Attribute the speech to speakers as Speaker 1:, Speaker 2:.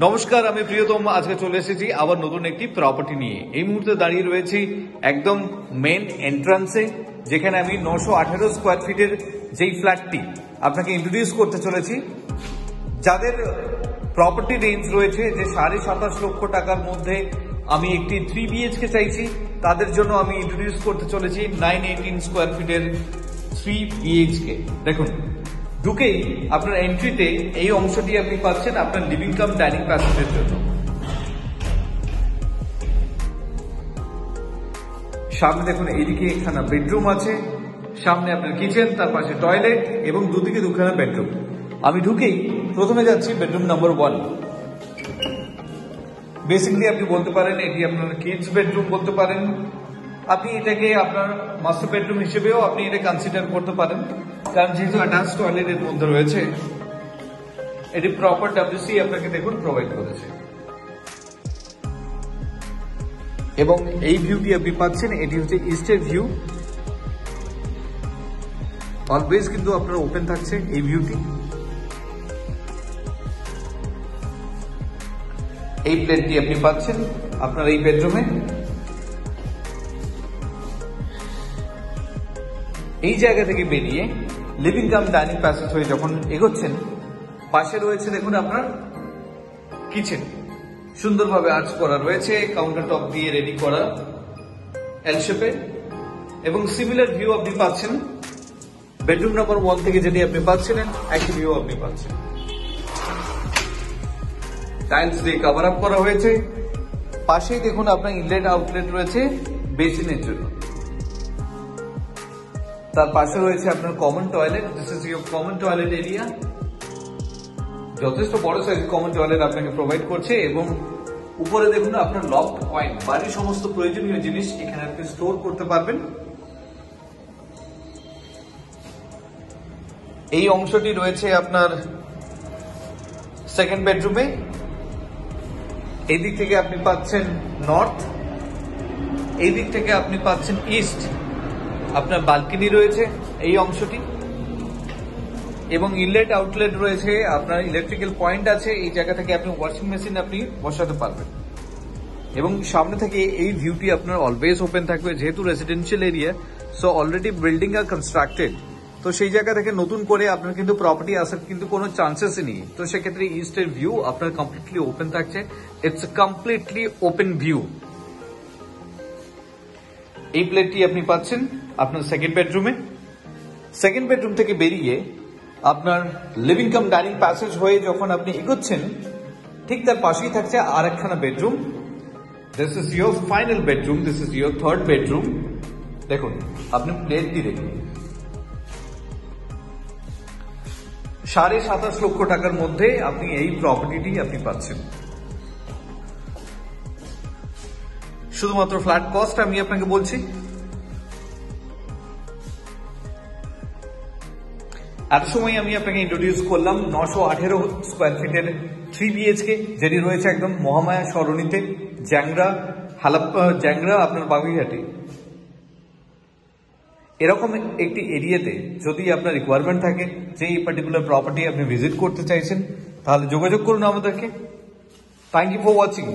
Speaker 1: নমস্কার, আমি প্রিয়তম। আজকে চলে এসেছি আবার নতুন একটি প্রপার্টি নিয়ে। এই মুহূর্তে দাঁড়িয়ে রয়েছি একদম মেন এন্ট্রান্সে, যেখানে আমি 918 স্কোয়ার ফিটের যেই ফ্ল্যাটটি আপনাকে ইন্ট্রোডিউস করতে চলেছি। যাদের প্রপার্টি রেঞ্জ রয়েছে যে 27.5 লক্ষ টাকার মধ্যে আমি একটি 3 BHK চাইছি, তাদের জন্য আমি ইন্ট্রোডিউস করতে চলেছি 918 স্কোয়ার ফিটের 3 BHK। দেখুন, ঢুকেই আপনার এন্ট্রিতে এই অংশটি আপনি পাচ্ছেন আপনার লিভিং কাম ডাইনিং প্যাসেজের জন্য। সামনে দেখুন, এইদিকে একখানা বেডরুম আছে, সামনে আপনার কিচেন, তার পাশে টয়লেট এবং দুদিকে দুখানা বেডরুম। আমি ঢুকেই প্রথমে যাচ্ছি বেডরুম নাম্বার 1। বেসিক্যালি আপনি বলতে পারেন এটি আপনার কিডস বেডরুম বলতে পারেন। আপনি এটাকে আপনার মাস্টার বেডরুম হিসেবেও আপনি এটা কনসিডার করতে পারেন, কারণ যেহেতু অ্যাটাচ টয়লেট এর মধ্যে রয়েছে, এটি প্রপার WC আপনাকে দেখুন প্রোভাইড করেছে। এবং এই ভিউটি আপনি পাচ্ছেন, এটি হচ্ছে ইস্টের ভিউ। অলওয়েজ কিন্তু আপনার ওপেন থাকছে এই ভিউটি। এই প্লেটটি আপনি পাচ্ছেন আপনার এই বেডরুমে। এই জায়গা থেকে বেরিয়ে লিভিং কাম ডাইনিং প্যাসেজ হয়ে যখন এগোচ্ছেন, পাশে রয়েছে দেখুন আপনার কিচেন। সুন্দরভাবে আর্চ করা রয়েছে, কাউন্টার টপ দিয়ে রেডি করা এল শেপে। এবং সিমিলার ভিউ আপনি পাচ্ছেন বেডরুম নাম্বার 1 থেকে, যেটি আপনি পাচ্ছিলেন একই ভিউ আপনি পাচ্ছেন। টাইলস দিয়ে কভার আপ করা হয়েছে। পাশেই দেখুন আপনার ইনলেট আউটলেট রয়েছে বেসিনের জন্য। তার পাশে রয়েছে আপনার common toilet. This is your common toilet area. যথেষ্ট বড় সাইজ কমন টয়লেট আপনাকে প্রোভাইড করছে। এবং উপরে দেখুন আপনার লফট পয়েন্ট, বাড়ির সমস্ত প্রয়োজনীয় জিনিস এখানে আপনি স্টোর করতে পারবেন। এই অংশটি রয়েছে আপনার সেকেন্ড বেডরুমে। এই দিক থেকে আপনি পাচ্ছেন নর্থ, এই দিক থেকে আপনি পাচ্ছেন ইস্ট। আপনার বালকনি রয়েছে এই অংশটি, এবং ইনলেট আউটলেট রয়েছে, আপনার ইলেকট্রিক্যাল পয়েন্ট আছে। এই জায়গা থেকে আপনি ওয়াশিং মেশিন আপনি বসাতে পারবেন। এবং সামনে থেকে এই ভিউটি আপনার অলওয়েজ ওপেন থাকবে, যেহেতু residential area. So already building are constructed, তো সেই জায়গা থেকে নতুন করে আপনার কিন্তু প্রপার্টি আসার কিন্তু কোনো চান্সেসই নেই। তো সেক্ষেত্রে ইস্টের ভিউ আপনার কমপ্লিটলি ওপেন থাকছে। It's completely open view. এই প্লেটটি আপনি পাচ্ছেন আপনার সেকেন্ড বেডরুমে। সেকেন্ড বেডরুম থেকে বেরিয়ে আপনার লিভিং কাম ডাইনিং প্যাসেজ হয়ে যখন আপনি এগোচ্ছেন, ঠিক তার পাশেই থাকছে আর একখানা bedroom. This is your final bedroom, this is your third bedroom. দেখুন, আপনি প্লেটটি দেখুন। 27.5 লক্ষ টাকার মধ্যে আপনি এই প্রপার্টিটি আপনি পাচ্ছেন। শুধুমাত্র ফ্ল্যাট কস্ট আমি আপনাকে বলছি। এত সময় আমি আপনাকে ইন্ট্রোডিউস করলাম 918 স্কোয়ার ফিটের 3 BHK, যেটি রয়েছে একদম মহামায়া সরণিতে, জ্যাংরা আপনার বাগুইহাটি। এরকম একটি এরিয়াতে যদি আপনার রিকোয়ারমেন্ট থাকে যে এই পার্টিকুলার প্রপার্টি আপনি ভিজিট করতে চাইছেন, তাহলে যোগাযোগ করুন আমাদেরকে। Thank you for watching.